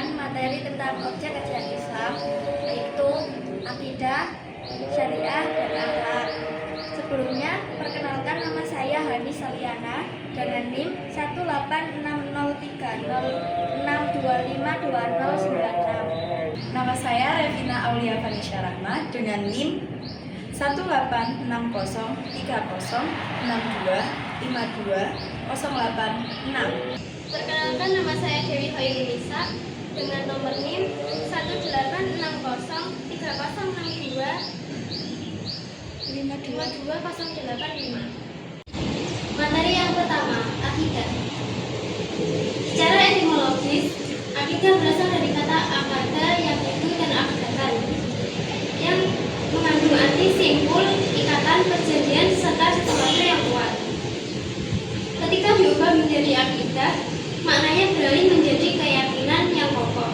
membawakan materi tentang objek kajian Islam, yaitu akidah, syariah, dan akhlak. Sebelumnya, perkenalkan nama saya Hani Saliana dengan NIM 1860306252096. Nama saya Revina Aulia Vanisha Rahma dengan NIM 1860306252086. Perkenalkan, nama saya Dewi Hoirunisa dengan nomor NIM 18603625208. Materi yang pertama, akidah. Secara etimologis, akidah berasal dari kata akada yang itu dan akdatan, yang mengandung arti simpul, ikatan, perjanjian, serta sesuatu yang kuat. Ketika diubah menjadi akidah, maknanya beralih menjadi keyakinan yang kokoh.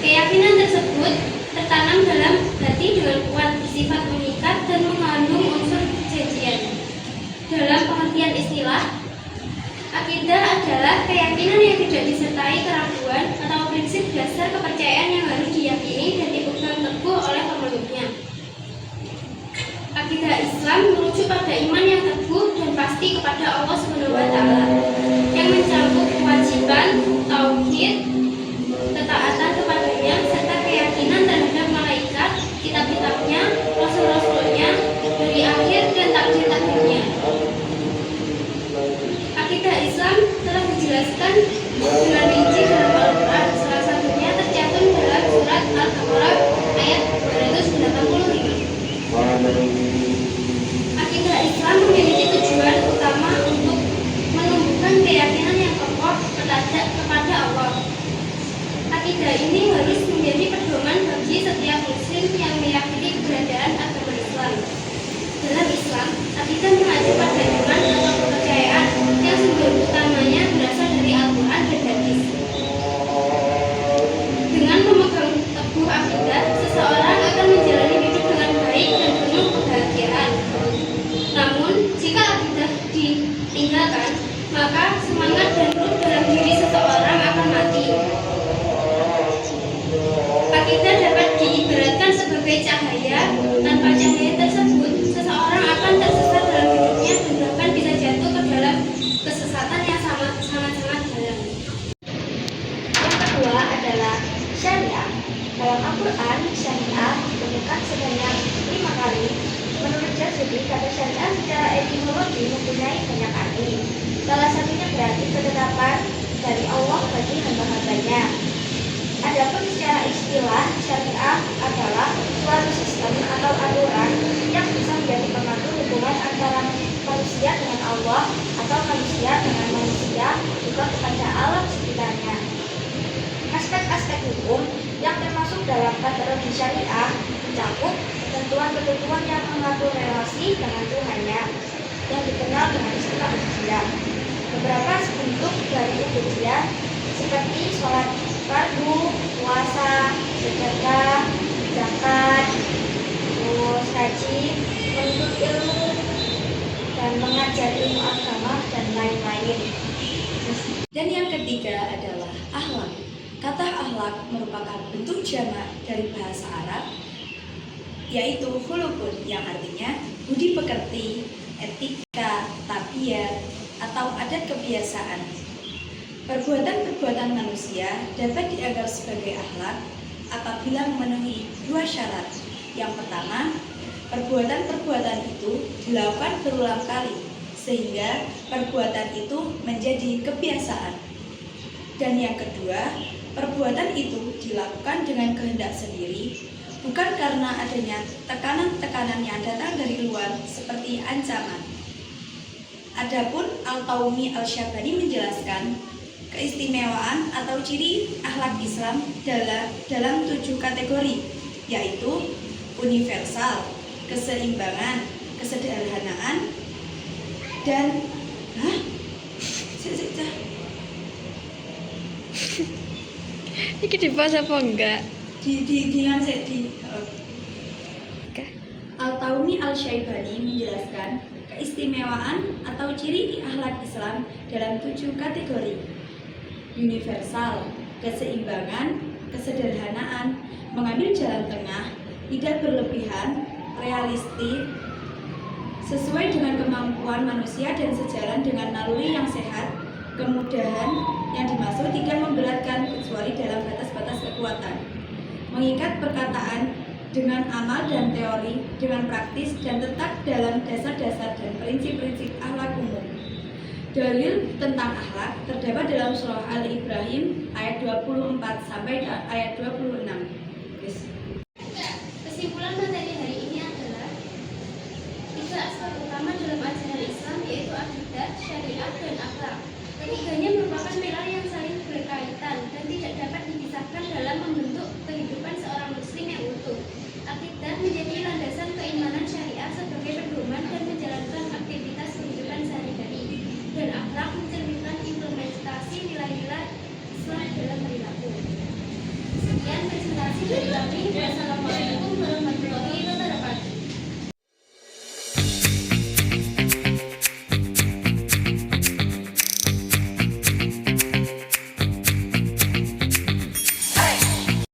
Keyakinan tersebut tertanam dalam hati dengan kuat, bersifat mengikat dan mengandung unsur perjanjian. Dalam pengertian istilah, akidah adalah keyakinan yang tidak disertai keraguan atau prinsip dasar kepercayaan yang harus diyakini dan dipegang teguh oleh pemeluknya. Akidah Islam merujuk pada iman yang teguh dan pasti kepada Allah SWT, yang mencakup kewajiban, tauhid, ketaatan kepadanya, serta keyakinan terhadap malaikat, kitab-kitabnya, rasul-rasulnya, hari akhir, dan takdir-takdirnya. Akidah Islam telah dijelaskan dengan rinci dalam Al-Quran, salah satunya tercantum dalam surat Al-Baqarah ayat 285. Akidah Islam memiliki tujuan utama untuk menumbuhkan keyakinan yang kokoh kepada Allah. Akidah ini harus menjadi pedoman bagi setiap muslim yang meyakini keberadaan agama Islam. Dalam Islam, akidah mengacu pada iman atau kepercayaan yang sumber utamanya berasal dari Al-Quran dan hadis. Dengan memegang teguh akidah, seseorang akan menjalani hidup dengan baik dan penuh kebahagiaan. Namun, jika akidah ditinggalkan, maka semangat dan ruh dalam diri seseorang akan mati. Akidah dapat diibaratkan sebagai cahaya. Tanpa cahaya tersebut, seseorang akan tersesat dalam hidupnya dan bahkan bisa jatuh ke dalam kesesatan yang sangat-sangat dalam. Yang kedua adalah syariah. Dalam Al-Quran, syariah ditemukan sebanyak 5 kali. Menurut Jazuli, kata syariah secara etimologi mempunyai banyak arti. Salah satunya berarti ketetapan dari Allah bagi hamba-hambanya. Adapun secara istilah, syariah adalah suatu sistem atau aturan yang bisa menjadi pemandu hubungan antara manusia dengan Allah atau manusia dengan manusia, juga kepada alam sekitarnya. Aspek-aspek hukum yang termasuk dalam kategori syariah mencakup ketentuan-ketentuan yang mengatur relasi dengan Tuhannya, yang dikenal dengan istilah ubudiyah. Beberapa bentuk dari ubudiyah seperti sholat fardu, puasa, sedekah, zakat, terus haji, menuntut ilmu, dan mengajar ilmu agama, dan lain-lain. Dan yang ketiga adalah akhlak. Kata akhlak merupakan bentuk jamak dari bahasa Arab, yaitu khuluqun, yang artinya budi pekerti, etika, tabiat, atau adat kebiasaan. Perbuatan-perbuatan manusia dapat dianggap sebagai akhlak apabila memenuhi 2 syarat. Yang pertama, perbuatan-perbuatan itu dilakukan berulang kali, sehingga perbuatan itu menjadi kebiasaan. Dan yang kedua, perbuatan itu dilakukan dengan kehendak sendiri, bukan karena adanya tekanan-tekanan yang datang dari luar seperti ancaman. Adapun Al-Taumi Al-Syabani menjelaskan keistimewaan atau ciri akhlak Islam dalam 7 kategori, yaitu universal, keseimbangan, kesederhanaan, dan Ini dibahas apa enggak? Al-Taumi Al-Syaibani menjelaskan keistimewaan atau ciri akhlak Islam dalam 7 kategori. Universal, keseimbangan, kesederhanaan, mengambil jalan tengah, tidak berlebihan, realistis, sesuai dengan kemampuan manusia dan sejalan dengan naluri yang sehat, kemudahan yang dimaksud tidak memberatkan kecuali dalam batas-batas kekuatan, mengikat perkataan dengan amal dan teori, dengan praktis dan tetap dalam dasar-dasar dan prinsip-prinsip akhlak umum. Dalil tentang akhlak terdapat dalam surah Al-Ibrahim ayat 24 sampai ayat 26. Yes. Kesimpulan materi hari ini adalah tiga aspek utama dalam ajaran Islam, yaitu akidah, syariat, dan akhlak. Ketiganya merupakan pilar yang saling berkaitan dan tidak dapat dipisahkan dalam membentuk kehidupan seorang muslim yang utuh. Akidah menjadi landasan keimanan syariah sebagai pedoman dan menjalankan aktivitas kehidupan sehari-hari, dan akhlak mencerminkan implementasi nilai-nilai Islam dalam perilaku. Sekian presentasi dari kami. Wassalamualaikum